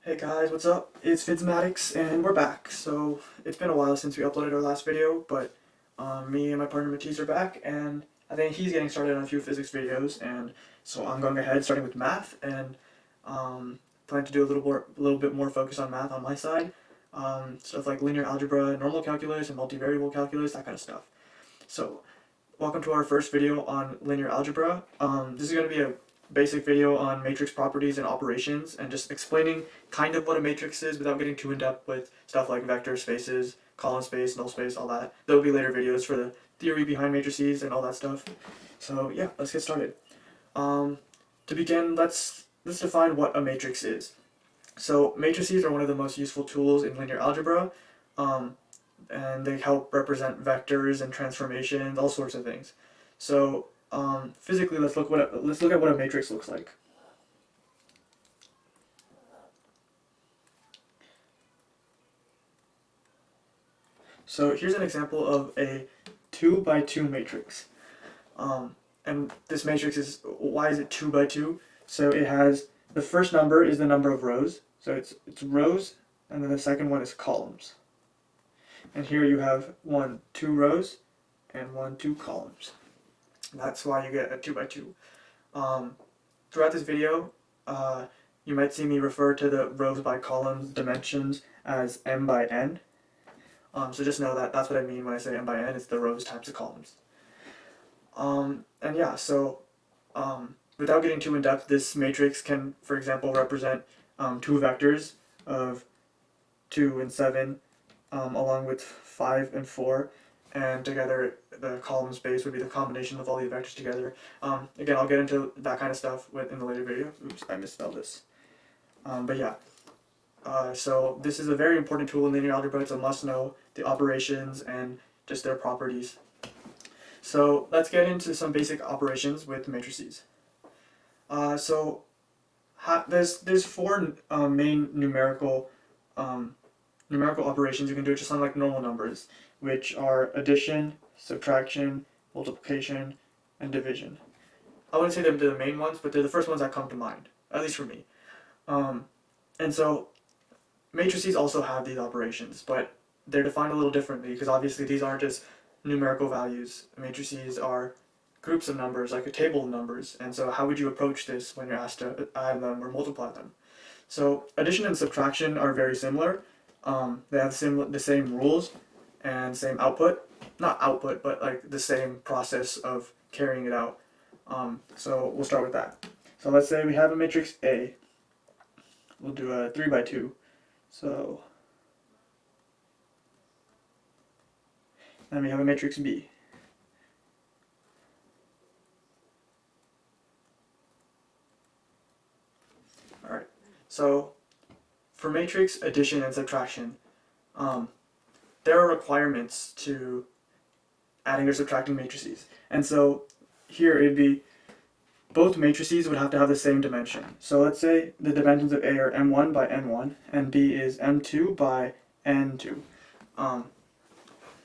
Hey guys, what's up? It's Fidzmatics and we're back. So it's been a while since we uploaded our last video, but me and my partner Matrices are back, and I think he's getting started on a few physics videos, and so I'm going ahead starting with math, and plan to do a little bit more focus on math on my side, stuff like linear algebra, normal calculus, and multivariable calculus, that kind of stuff. So welcome to our first video on linear algebra. This is going to be a basic video on matrix properties and operations, and just explaining kind of what a matrix is without getting too in depth with stuff like vector spaces, column space, null space, all that. There will be later videos for the theory behind matrices and all that stuff. So yeah, let's get started. To begin, let's define what a matrix is. So matrices are one of the most useful tools in linear algebra, and they help represent vectors and transformations, all sorts of things. So physically, let's look at what a matrix looks like. So here's an example of a 2 by 2 matrix. And this matrix is, why is it 2 by 2? So it has, the first number is the number of rows. So it's rows, and then the second one is columns. And here you have 2 rows, and 2 columns. That's why you get a 2 by 2. Throughout this video, you might see me refer to the rows by columns dimensions as m by n. So just know that that's what I mean when I say m by n. It's the rows times the columns. And yeah, so without getting too in depth, this matrix can, for example, represent 2 vectors of 2 and 7, along with 5 and 4, and together the column space would be the combination of all these vectors together. Again, I'll get into that kind of stuff in the later video. Oops, I misspelled this. But yeah, so this is a very important tool in linear algebra. It's a must-know, the operations and just their properties. So let's get into some basic operations with matrices. There's 4 main numerical operations you can do just on like normal numbers, which are addition, subtraction, multiplication, and division. I wouldn't say they're the main ones, but they're the first ones that come to mind, at least for me. And so matrices also have these operations, but they're defined a little differently because obviously these aren't just numerical values. Matrices are groups of numbers, like a table of numbers, and so how would you approach this when you're asked to add them or multiply them? So addition and subtraction are very similar. They have the same rules and same output. Not output, but like the same process of carrying it out. So we'll start with that. So let's say we have a matrix A. We'll do a 3 by 2. So then we have a matrix B. Alright, so for matrix addition and subtraction, there are requirements to adding or subtracting matrices. And so here it'd be, both matrices would have to have the same dimension. So let's say the dimensions of A are m1 by n1, and B is m2 by n2.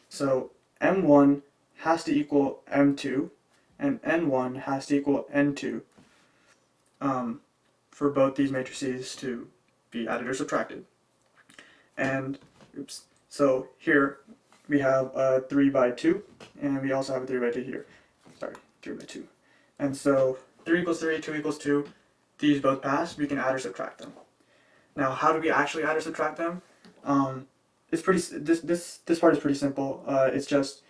So m1 has to equal m2, and n1 has to equal n2 for both these matrices to be added or subtracted. And so here we have a 3 by 2, and we also have a 3 by 2 here. Sorry, 3 by 2. And so 3 equals 3, 2 equals 2, these both pass, we can add or subtract them. Now, how do we actually add or subtract them? It's pretty. This part is pretty simple. It's just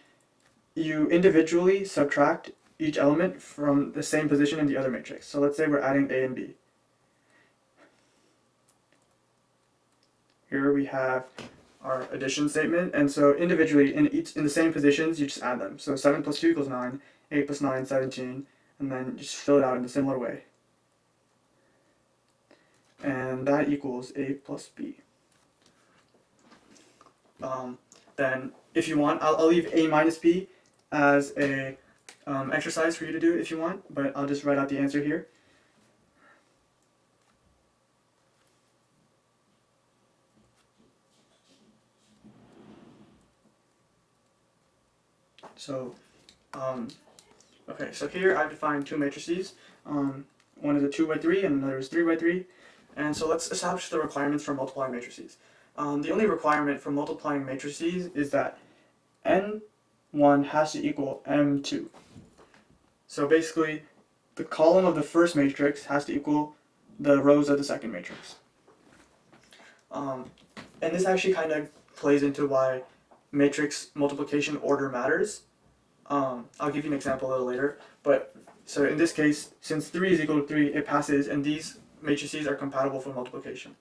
you individually subtract each element from the same position in the other matrix. So let's say we're adding A and B. Here we have our addition statement, and so individually in the same positions you just add them. So 7 plus 2 equals 9, 8 plus 9, 17, and then just fill it out in a similar way. And that equals A plus B. Then if you want, I'll leave A minus B as a exercise for you to do if you want, but I'll just write out the answer here. So, okay, so here I've defined 2 matrices. One is a 2 by 3 and another is 3 by 3. And so let's establish the requirements for multiplying matrices. The only requirement for multiplying matrices is that n1 has to equal m2. So basically, the column of the first matrix has to equal the rows of the second matrix. And this actually kind of plays into why matrix multiplication order matters. I'll give you an example a little later, but so in this case, since 3 is equal to 3, it passes, and these matrices are compatible for multiplication.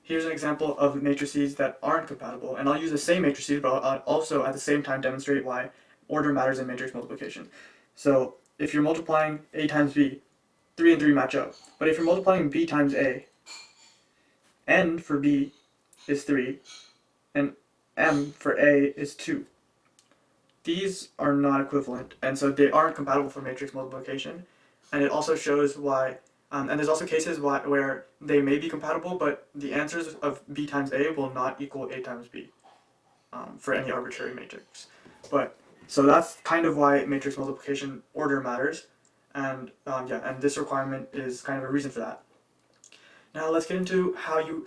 Here's an example of matrices that aren't compatible, and I'll use the same matrices, but I'll also at the same time demonstrate why order matters in matrix multiplication. So if you're multiplying a times b, 3 and 3 match up. But if you're multiplying b times a, n for b is 3, and m for a is 2. These are not equivalent, and so they aren't compatible for matrix multiplication. And it also shows why, and there's also cases where they may be compatible, but the answers of b times a will not equal a times b for any arbitrary matrix. But so that's kind of why matrix multiplication order matters, and and this requirement is kind of a reason for that. Now let's get into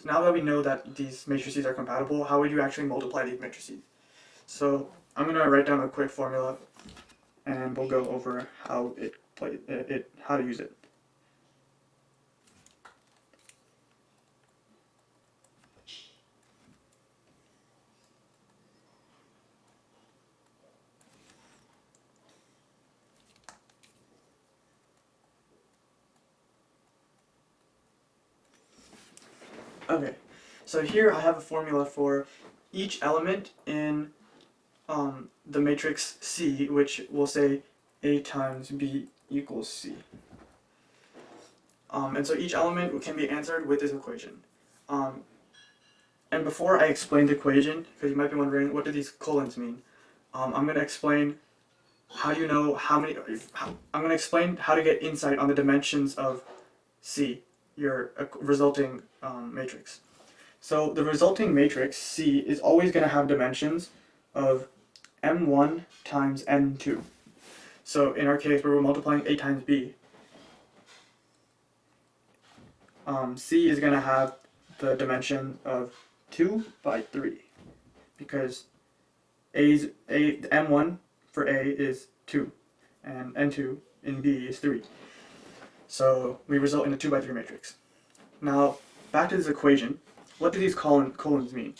now that we know that these matrices are compatible, how would you actually multiply these matrices? So I'm going to write down a quick formula, and we'll go over how how to use it. Okay, so here I have a formula for each element in the matrix C, which will say A times B equals C. And so each element can be answered with this equation. And before I explain the equation, because you might be wondering, what do these colons mean? I'm going to explain how you know how many. I'm going to explain how to get insight on the dimensions of C, your resulting matrix. So the resulting matrix C is always going to have dimensions of m1 times n2. So in our case, where we're multiplying A times B, C is going to have the dimension of 2 by 3, because m1 for A is 2, and n2 in B is 3. So we result in a 2 by 3 matrix. Now, back to this equation, what do these colons mean?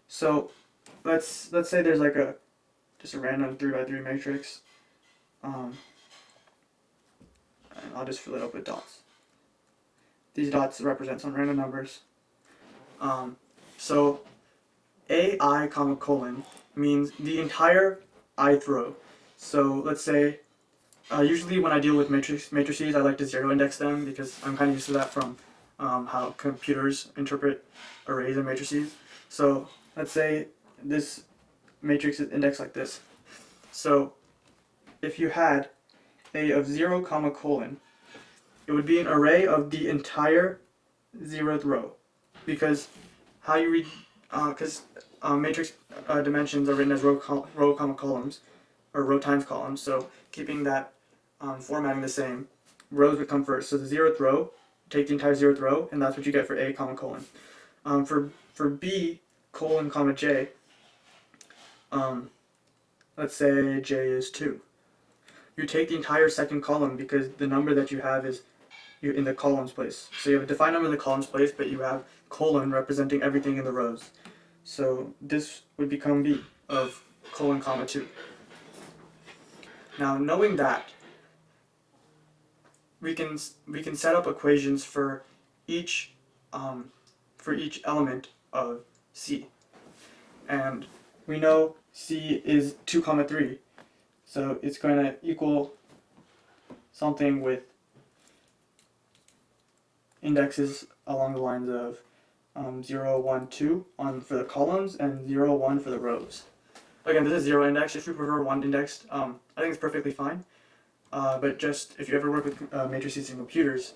So let's say there's like just a random 3 by 3 matrix, and I'll just fill it up with dots. These dots represent some random numbers. So AI comma colon means the entire ith row. So let's say, usually when I deal with matrices, I like to zero index them because I'm kind of used to that from how computers interpret arrays and matrices. So let's say this matrix is indexed like this. So if you had A of 0 comma colon, it would be an array of the entire 0th row, because how you read, because matrix dimensions are written as row comma columns, or row times columns. So keeping that formatting the same, rows would come first. So the 0th row, take the entire 0th row, and that's what you get for A comma colon. For B colon comma J, let's say J is 2. You take the entire second column because the number that you have is in the columns place. So you have a defined number in the columns place, but you have colon representing everything in the rows. So this would become B of colon comma 2. Now, knowing that, we can set up equations for each element of C, and we know C is 2 comma 3, so it's going to equal something with indexes along the lines of 0, 1, 2 for the columns, and 0, 1 for the rows. Again, this is 0 index. If you prefer 1 indexed, I think it's perfectly fine. But just if you ever work with matrices in computers,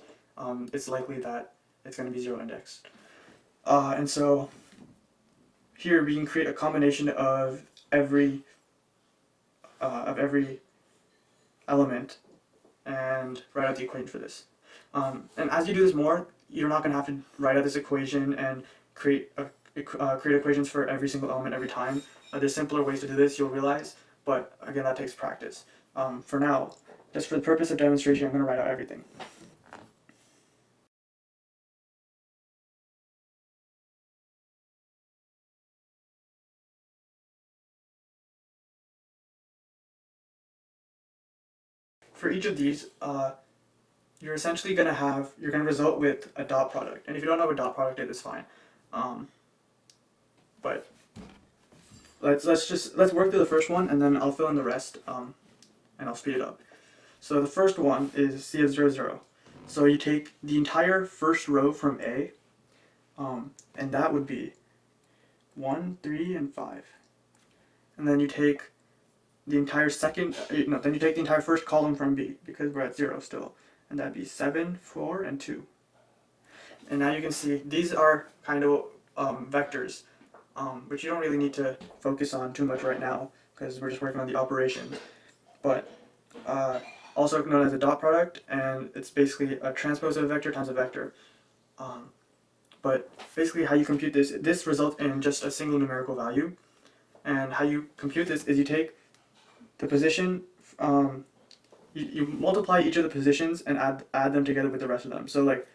it's likely that it's going to be 0 indexed. And so here we can create a combination of every element and write out the equation for this. And as you do this more, you're not going to have to write out this equation and create equations for every single element every time. There's simpler ways to do this, you'll realize, but again, that takes practice. For now, just for the purpose of demonstration, I'm going to write out everything. For each of these, you're essentially going to result with a dot product. And if you don't know what dot product is, it's fine. But let's work through the first one, and then I'll fill in the rest, and I'll speed it up. So the first one is C of 0, 0. So you take the entire first row from A, and that would be 1, 3, and 5. And then you take the entire then you take the entire first column from B, because we're at 0 still, and that'd be 7, 4, and 2. And now you can see these are kind of vectors, which you don't really need to focus on too much right now, because we're just working on the operation. But also known as a dot product, and it's basically a transpose of a vector times a vector. But basically how you compute this results in just a single numerical value. And how you compute this is you take the position, you multiply each of the positions and add them together with the rest of them. So like,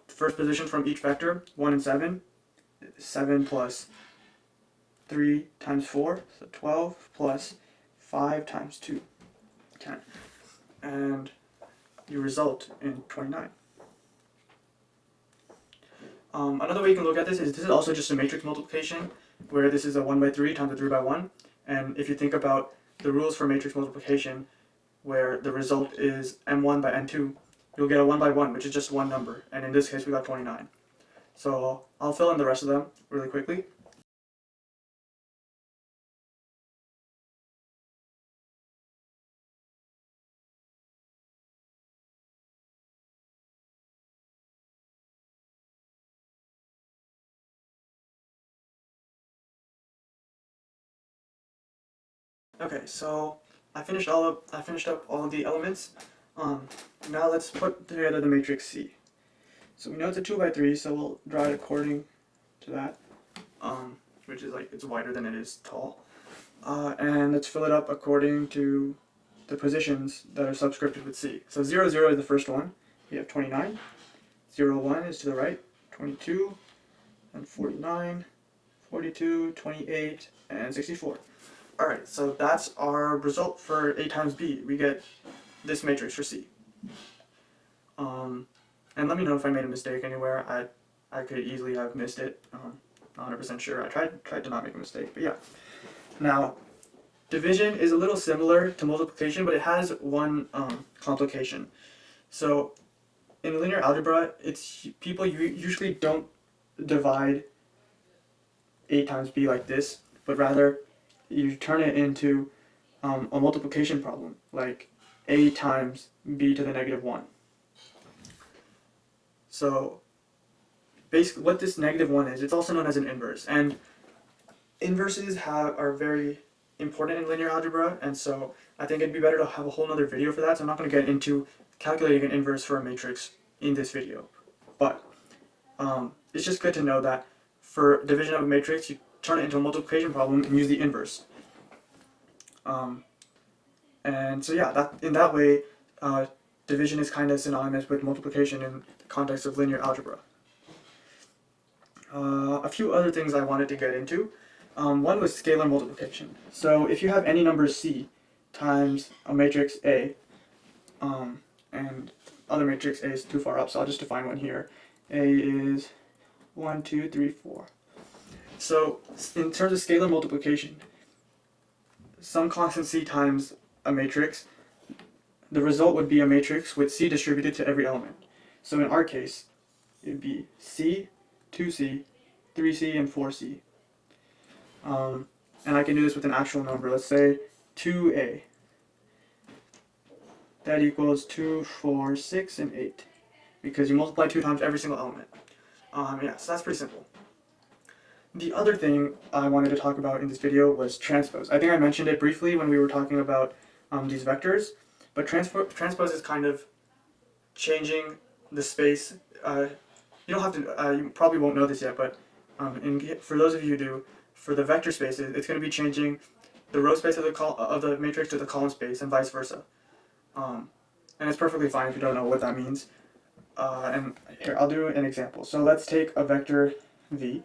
first position from each vector, 1 and 7, 7 plus 3 times 4, so 12, plus 5 times 2, 10. And you result in 29. Another way you can look at this is also just a matrix multiplication, where this is a 1 by 3 times a 3 by 1. And if you think about the rules for matrix multiplication, where the result is m1 by n2, you'll get a 1 by 1, which is just one number. And in this case, we got 29. So I'll fill in the rest of them really quickly. Okay, so I finished up all of the elements. Now let's put together the matrix C. So we know it's a 2 by 3, so we'll draw it according to that, which is like, it's wider than it is tall. And let's fill it up according to the positions that are subscripted with C. So 0, 0 is the first one. We have 29. 0, 1 is to the right, 22, and 49, 42, 28, and 64. Alright, so that's our result for A times B. We get this matrix for C. And let me know if I made a mistake anywhere. I could easily have missed it. Not 100% sure. I tried to not make a mistake, but yeah. Now, division is a little similar to multiplication, but it has one complication. So, in linear algebra, people usually don't divide A times B like this, but rather you turn it into a multiplication problem, like A times B to the negative 1. So basically what this negative 1 is, it's also known as an inverse, and inverses are very important in linear algebra, and so I think it'd be better to have a whole other video for that, so I'm not going to get into calculating an inverse for a matrix in this video. But it's just good to know that for division of a matrix, you turn it into a multiplication problem and use the inverse. And so yeah, in that way, division is kind of synonymous with multiplication in the context of linear algebra. A few other things I wanted to get into. One was scalar multiplication. So if you have any number C times a matrix A, and other matrix A is too far up, so I'll just define one here. A is 1, 2, 3, 4. So in terms of scalar multiplication, some constant C times a matrix, the result would be a matrix with C distributed to every element. So in our case, it would be C, 2C, 3C, and 4C. And I can do this with an actual number. Let's say 2A. That equals 2, 4, 6, and 8. Because you multiply 2 times every single element. Yeah, so that's pretty simple. The other thing I wanted to talk about in this video was transpose. I think I mentioned it briefly when we were talking about these vectors, but transpose is kind of changing the space. You don't have to. You probably won't know this yet, but for those of you who do, for the vector space, it's going to be changing the row space of the matrix to the column space, and vice versa. And it's perfectly fine if you don't know what that means. And here, I'll do an example. So let's take a vector v,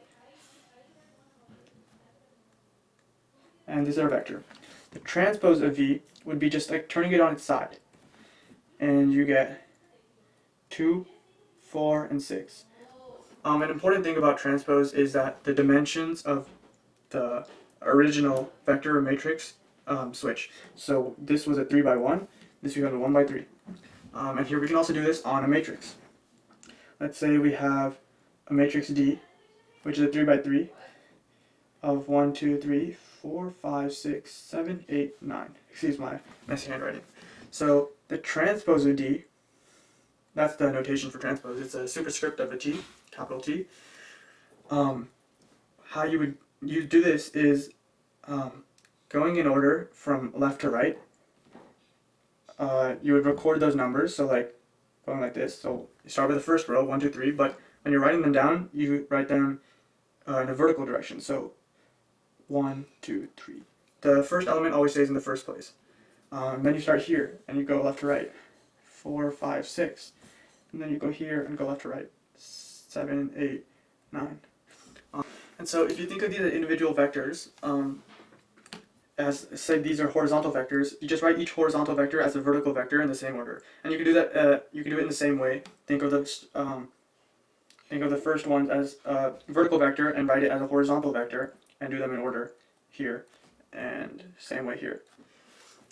and this is our vector. The transpose of v would be just like turning it on its side, and you get 2, 4, and 6. An important thing about transpose is that the dimensions of the original vector or matrix switch. So this was a 3 by 1, this becomes a 1 by 3. And here we can also do this on a matrix. Let's say we have a matrix D, which is a 3 by 3 of 1, 2, 3, 4, 5, 6, 7, 8, 9. Excuse my messy handwriting. So the transpose of D, that's the notation for transpose. It's a superscript of a T, capital T. How you do this is going in order from left to right. You would record those numbers, so like going like this. So you start with the first row, 1, 2, 3, but when you're writing them down, you write them in a vertical direction. So 1, 2, 3. The first element always stays in the first place. Then you start here and you go left to right. 4, 5, 6. And then you go here and go left to right. 7, 8, 9. And so if you think of these as individual vectors, as say these are horizontal vectors, you just write each horizontal vector as a vertical vector in the same order. And you can do that. You can do it in the same way. Think of the first ones as a vertical vector and write it as a horizontal vector, and do them in order here, and same way here.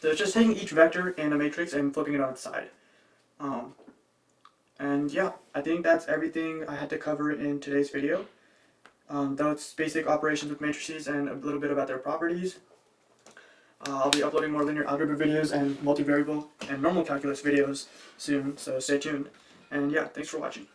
So it's just taking each vector in a matrix and flipping it on its side. And yeah, I think that's everything I had to cover in today's video. That's basic operations with matrices and a little bit about their properties. I'll be uploading more linear algebra videos and multivariable and normal calculus videos soon, so stay tuned. And yeah, thanks for watching.